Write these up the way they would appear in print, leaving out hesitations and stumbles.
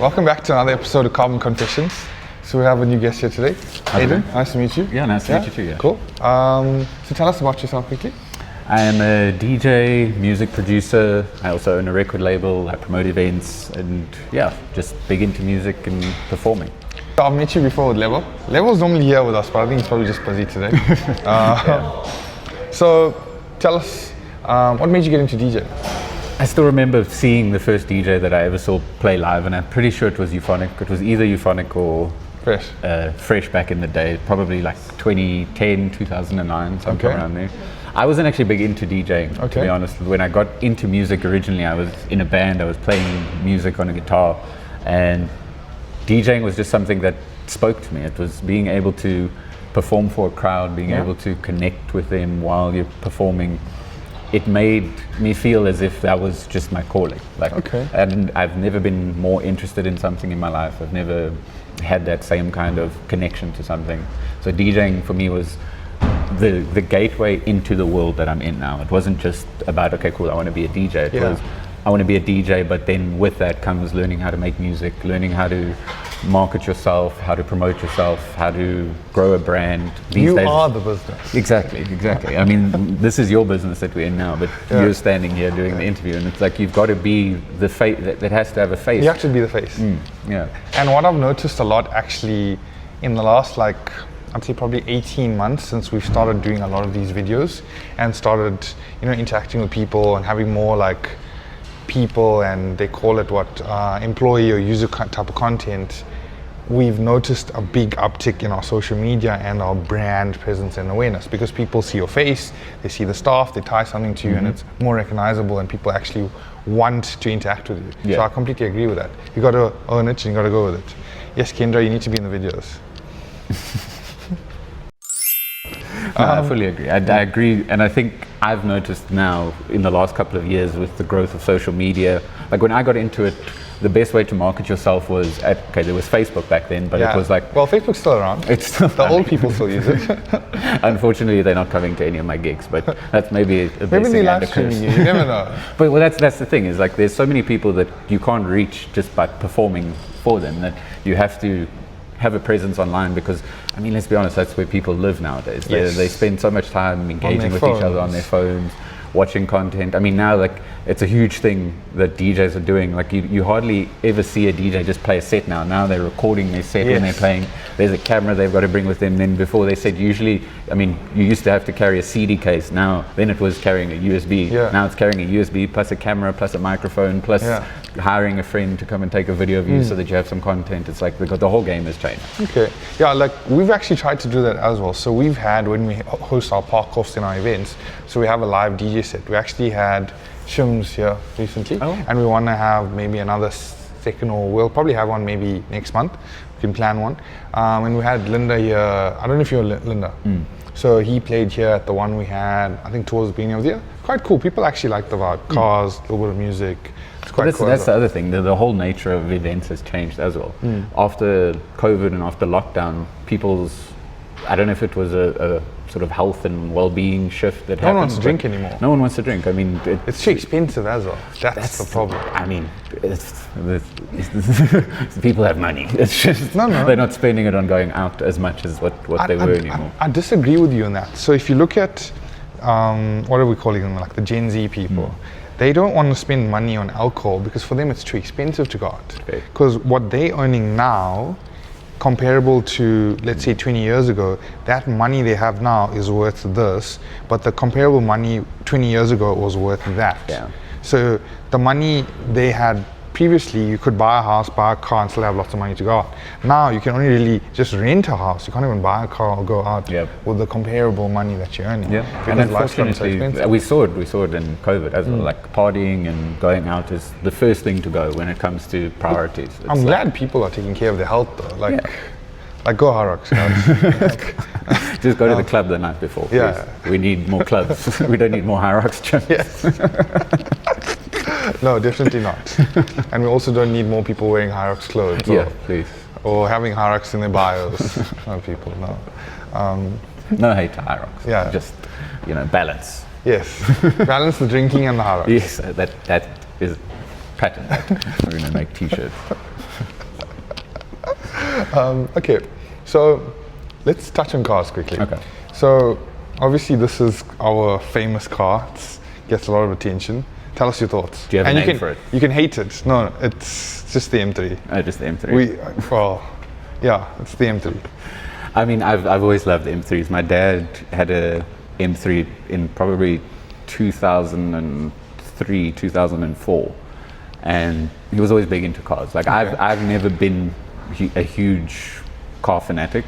Welcome back to another episode of Carbon Confessions. So we have a new guest here today. Aidin, nice to meet you. Yeah, nice to meet you too. Yeah. Cool. So tell us about yourself quickly. I am a DJ, music producer. I also own a record label. I promote events, and yeah, just big into music and performing. I've met you before with Level. Level's normally here with us, but I think he's probably just busy today. So tell us, what made you get into DJ? I still remember seeing the first DJ that I ever saw play live, and I'm pretty sure it was Euphonic. It was either Euphonic or Fresh back in the day, probably like 2010, 2009, something around there. I wasn't actually big into DJing, to be honest. When I got into music originally, I was in a band, I was playing music on a guitar, and DJing was just something that spoke to me. It was being able to perform for a crowd, being able to connect with them while you're performing. It made me feel as if that was just my calling. And I've never been more interested in something in my life. I've never had that same kind of connection to something. So DJing for me was the gateway into the world that I'm in now. It wasn't just about, okay, cool, I want to be a DJ. It was, I want to be a DJ, but then with that comes learning how to make music, learning how to market yourself, how to promote yourself, how to grow a brand. These days, are the business. Exactly. I mean, this is your business that we're in now, but you're standing here doing the interview, and it's like you've got to be the face that has to have a face. You have to be the face. And what I've noticed a lot actually in the last, I'd say probably 18 months since we've started doing a lot of these videos and started, interacting with people and having more people, and they call it employee or user type of content. We've noticed a big uptick in our social media and our brand presence and awareness, because people see your face, they see the staff, they tie something to you, and it's more recognizable, and people actually want to interact with you. So I completely agree with that. You got to own it and you got to go with it. Yes, Kendra, you need to be in the videos. I fully agree. I agree, and I think I've noticed now in the last couple of years with the growth of social media, like when I got into it, the best way to market yourself was there was Facebook back then, but it was well, Facebook's still around. It's still the old people still use it. Unfortunately, they're not coming to any of my gigs, but that's maybe a maybe they live streaming you never know. But that's the thing, is there's so many people that you can't reach just by performing for them, that you have to have a presence online, because I mean, let's be honest, that's where people live nowadays. They spend so much time engaging with each other on their phones, watching content. I mean, now it's a huge thing that DJs are doing. You hardly ever see a DJ just play a set now. Now they're recording their set when they're playing. There's a camera they've got to bring with them. Then before they said, usually, I mean, you used to have to carry a CD case. Then it was carrying a USB. Now it's carrying a USB plus a camera plus a microphone plus hiring a friend to come and take a video of you so that you have some content. It's like the whole game has changed. Okay. Yeah, we've actually tried to do that as well. So we've had, when we host our park-offs in our events, so we have a live DJ set. We actually had Shims here recently, and we want to have maybe another second, or we'll probably have one maybe next month. We can plan one. And we had Linda here. I don't know if you're Linda. So he played here at the one we had, I think, towards the beginning of the year. Quite cool. People actually like the vibe. Cars, a little bit of music. It's quite cool. That's the other thing. The whole nature of events has changed as well. After COVID and after lockdown, I don't know if it was a sort of health and well-being shift that happened. No one wants to drink anymore. No one wants to drink. I mean, it's too expensive as well. That's the problem. I mean, people have money. It's just they're not spending it on going out as much as what they were anymore. I disagree with you on that. So if you look at what are we calling them, the Gen Z people, they don't want to spend money on alcohol because for them it's too expensive to go out. Because what they're earning now, comparable to, let's say, 20 years ago, that money they have now is worth this, but the comparable money 20 years ago was worth that. So the money they had previously, you could buy a house, buy a car, and still have lots of money to go out. Now you can only really just rent a house. You can't even buy a car or go out with the comparable money that you're earning. And unfortunately, we saw it in COVID as well. Partying and going out is the first thing to go when it comes to priorities. I'm glad people are taking care of their health though. Go Harox, guys. Just go to the club the night before. We need more clubs. We don't need more Harox gyms. No, definitely not. And we also don't need more people wearing Hyrox clothes. Please. Or having Hyrox in their bios. No people, no. No hate to Hyrox. Just, balance. Yes. Balance the drinking and the Hyrox. Yes, that is patent. We're going to make t-shirts. Okay, so let's touch on cars quickly. Okay. So obviously this is our famous car. It gets a lot of attention. Tell us your thoughts. Do you have a name for it? You can hate it. No, it's just the M3. Oh, just the M3. It's the M3. I mean, I've always loved M3s. My dad had a M3 in probably 2003, 2004, and he was always big into cars. Like I've never been a huge car fanatic.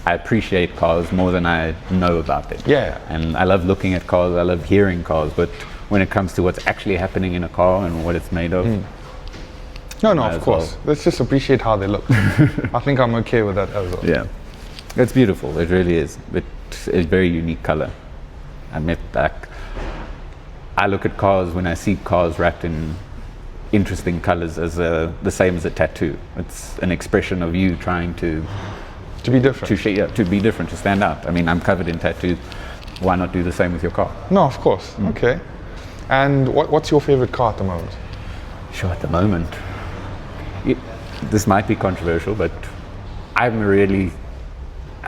I appreciate cars more than I know about them. Yeah. And I love looking at cars. I love hearing cars, but when it comes to what's actually happening in a car and what it's made of. No, of course. Let's just appreciate how they look. I think I'm okay with that as well. Yeah. It's beautiful. It really is. It's a very unique color. I look at cars when I see cars wrapped in interesting colors as the same as a tattoo. It's an expression of you trying to be different. To be different, to stand out. I mean, I'm covered in tattoos. Why not do the same with your car? No, of course. Okay. And what's your favorite car at the moment? Sure, at the moment. This might be controversial, but I'm not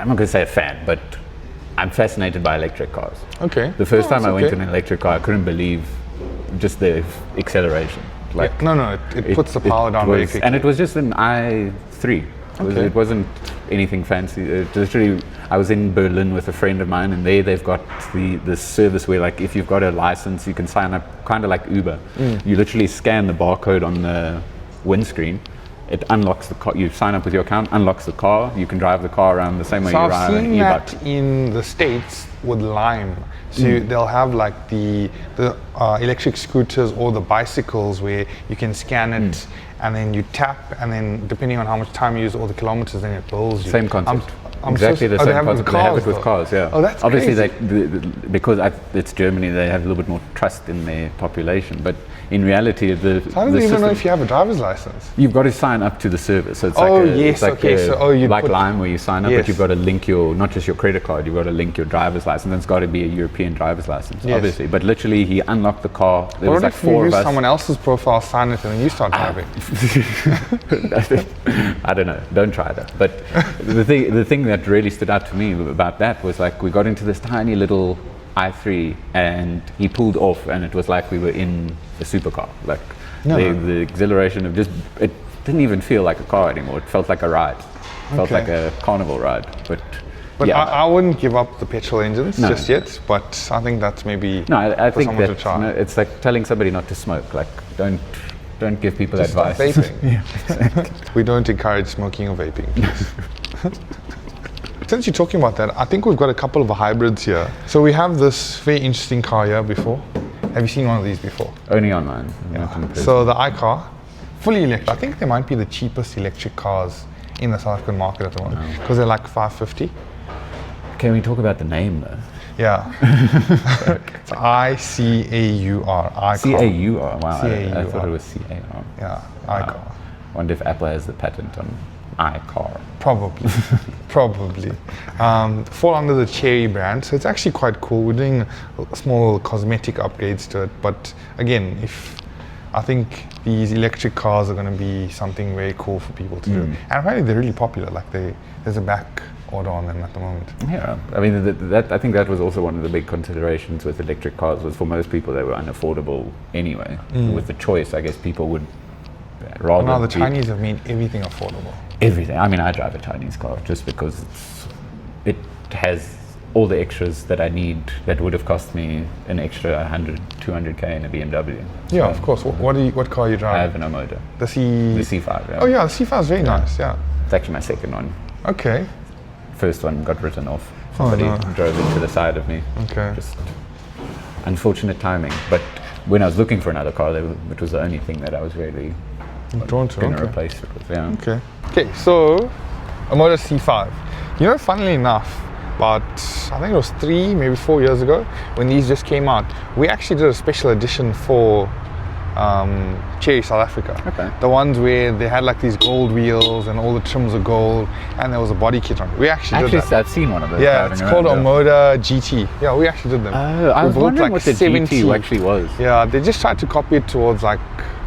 going to say a fan, but I'm fascinated by electric cars. Okay. The first time I went in an electric car, I couldn't believe just the acceleration. Like, it puts the power down very quickly. And it was just an i3. It wasn't anything fancy. Literally, I was in Berlin with a friend of mine, and they've got this service where, like, if you've got a license, you can sign up, kind of like Uber. You literally scan the barcode on the windscreen. It unlocks the car. You sign up with your account, unlocks the car. You can drive the car around the same way you drive an e-bike. I've seen that in the States with Lime. So they'll have like the electric scooters or the bicycles where you can scan it and then you tap, and then depending on how much time you use, all the kilometers, then it bills you. Same concept. Exactly the same concept. They have it with cars, yeah. Oh, that's obviously crazy. Because it's Germany, they have a little bit more trust in their population. But in reality, so I don't even know if you have a driver's license. You've got to sign up to the service. So it's like Lime, where you sign up, but you've got to link not just your credit card, you've got to link your driver's license. And it's got to be a European driver's license, obviously. But literally, he unlocked the car. There was like 4 of us. Someone else's profile, sign it, and then you start driving. I don't know. Don't try that. But the thing that really stood out to me about that was, like, we got into this tiny little i3 and he pulled off, and it was like we were in a supercar. Like the exhilaration of it didn't even feel like a car anymore. It felt like a ride. It felt like a carnival ride. But yeah, I wouldn't give up the petrol engines just yet. But I think that's maybe I think someone that to try. It's like telling somebody not to smoke. Like, don't give people just advice. Stop vaping. We don't encourage smoking or vaping, please. Since you're talking about that, I think we've got a couple of hybrids here. So we have this very interesting car here before. Have you seen one of these before? Only online. So the iCar, fully electric. I think they might be the cheapest electric cars in the South African market at the moment, because they're like 550. Can we talk about the name though? Yeah. It's I-C-A-U-R. iCar. C-A-U-R. Wow. C-A-U-R. I thought it was C-A-R. Yeah, iCar. Wonder if Apple has the patent on iCar. Probably. Fall under the Cherry brand, so it's actually quite cool. We're doing small cosmetic upgrades to it, but again, I think these electric cars are going to be something very cool for people to do, and apparently they're really popular. Like there's a back order on them at the moment. Yeah, I mean I think that was also one of the big considerations with electric cars. Was for most people they were unaffordable anyway. With the choice, I guess people would rather. Now the Chinese have made everything affordable. Everything. I mean, I drive a Chinese car just because it has all the extras that I need that would have cost me an extra 100, 200k in a BMW. Yeah, of course. What car are you driving? I have an Omoda. The C5. Yeah. Oh yeah, the C5 is very nice. Yeah. It's actually my second one. Okay. First one got written off. Somebody drove into the side of me. Okay. Just unfortunate timing. But when I was looking for another car, it was the only thing that I was really drawn to. Going to replace it with. Yeah. Okay. So, Omoda C5. You know, funnily enough, about I think it was 3, maybe 4 years ago, when these just came out, we actually did a special edition for Cherry South Africa. Okay. The ones where they had like these gold wheels and all the trims are gold, and there was a body kit on it. We actually did that. I've seen one of those. Yeah, it's called Omoda GT. Yeah, we actually did them. Oh, I was wondering what the GT actually was. Yeah, they just tried to copy it towards like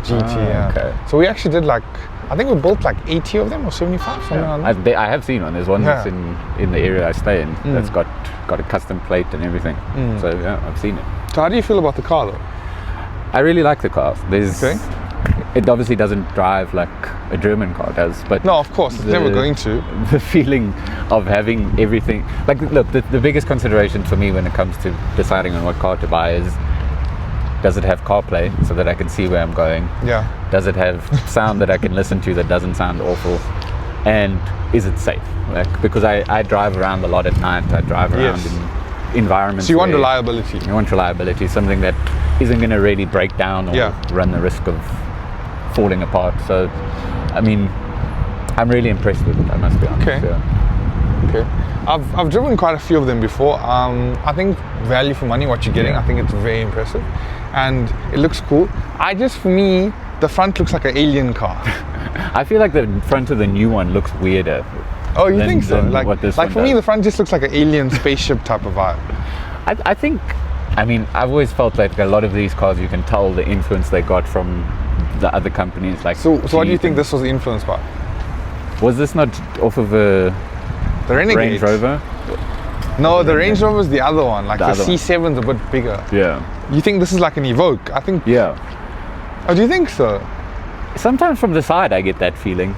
GT. Okay. So we actually did like I think we built like 80 of them or 75, something like that. I have seen one. There's one that's in the area I stay in that's got a custom plate and everything. So yeah, I've seen it. So how do you feel about the car though? I really like the car. It obviously doesn't drive like a German car does, but no, of course, it's never going to. The feeling of having everything, like, look, the biggest consideration for me when it comes to deciding on what car to buy is, does it have CarPlay so that I can see where I'm going? Yeah. Does it have sound that I can listen to that doesn't sound awful? And is it safe? Like, because I drive around a lot at night. I drive around in environments. So you want reliability. You want reliability, something that isn't going to really break down or run the risk of falling apart. So, I mean, I'm really impressed with it, I must be honest. Okay. I've driven quite a few of them before. I think value for money, what you're getting, I think it's very impressive. And it looks cool. For me, the front looks like an alien car. I feel like the front of the new one looks weirder. Oh, you think so? Like for me, the front just looks like an alien spaceship type of vibe. I think, I mean, I've always felt like a lot of these cars, you can tell the influence they got from the other companies. Like, so what do you think this was influenced by? Was this not off of a Range Rover? No, the Range Rover is the other one. Like the C7's a bit bigger. Yeah. You think this is like an Evoque? I think. Yeah. Oh, do you think so? Sometimes from the side I get that feeling.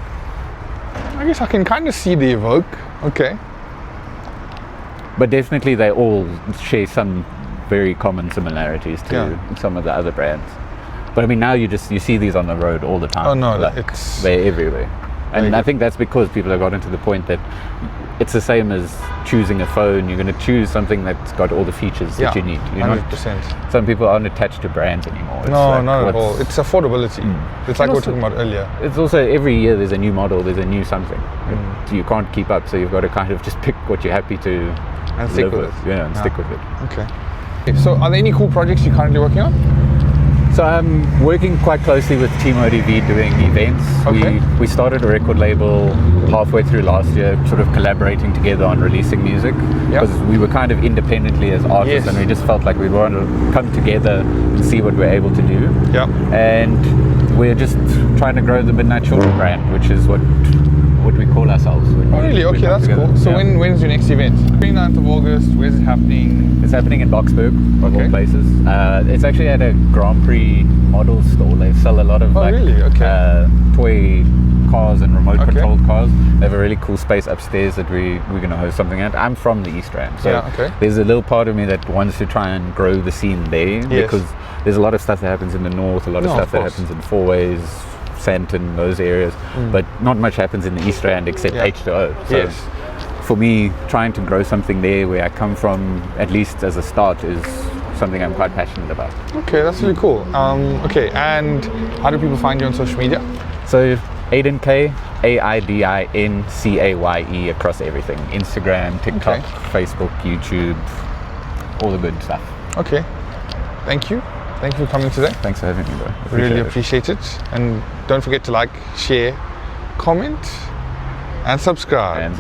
I guess I can kind of see the Evoque. Okay. But definitely they all share some very common similarities to some of the other brands. But I mean, now you see these on the road all the time. Oh no, like, they're everywhere. And I think that's because people have gotten to the point that it's the same as choosing a phone. You're going to choose something that's got all the features that you need. You're 100%. Some people aren't attached to brands anymore. It's no, not at all. It's affordability. It's like we were talking about earlier. It's also every year there's a new model, there's a new something. You can't keep up, so you've got to kind of just pick what you're happy to and stick with it. Yeah, and stick with it. Okay. So are there any cool projects you're currently working on? So I'm working quite closely with Team ODV doing events. We started a record label halfway through last year, sort of collaborating together on releasing music, because we were kind of independently as artists and we just felt like we wanted to come together and see what we're able to do. And we're just trying to grow the Midnight Children brand, which is what we call ourselves. Really? Okay, that's cool. So when's your next event? 29th of August, where's it happening? It's happening in Boksburg, of all places. It's actually at a Grand Prix model store. They sell a lot of toy cars and remote controlled cars. They have a really cool space upstairs that we're going to host something at. I'm from the East Rand, so there's a little part of me that wants to try and grow the scene there, because there's a lot of stuff that happens in the north, a lot of stuff that happens in Fourways, Santon, those areas, but not much happens in the East Rand except H2O. So for me, trying to grow something there where I come from, at least as a start, is something I'm quite passionate about. Okay, that's really cool. Okay, and how do people find you on social media? So Aidin Caye, Aidin Caye across everything. Instagram, TikTok, Facebook, YouTube, all the good stuff. Okay, thank you. Thank you for coming today. Thanks for having me, bro. Really appreciate it. And don't forget to like, share, comment, and subscribe.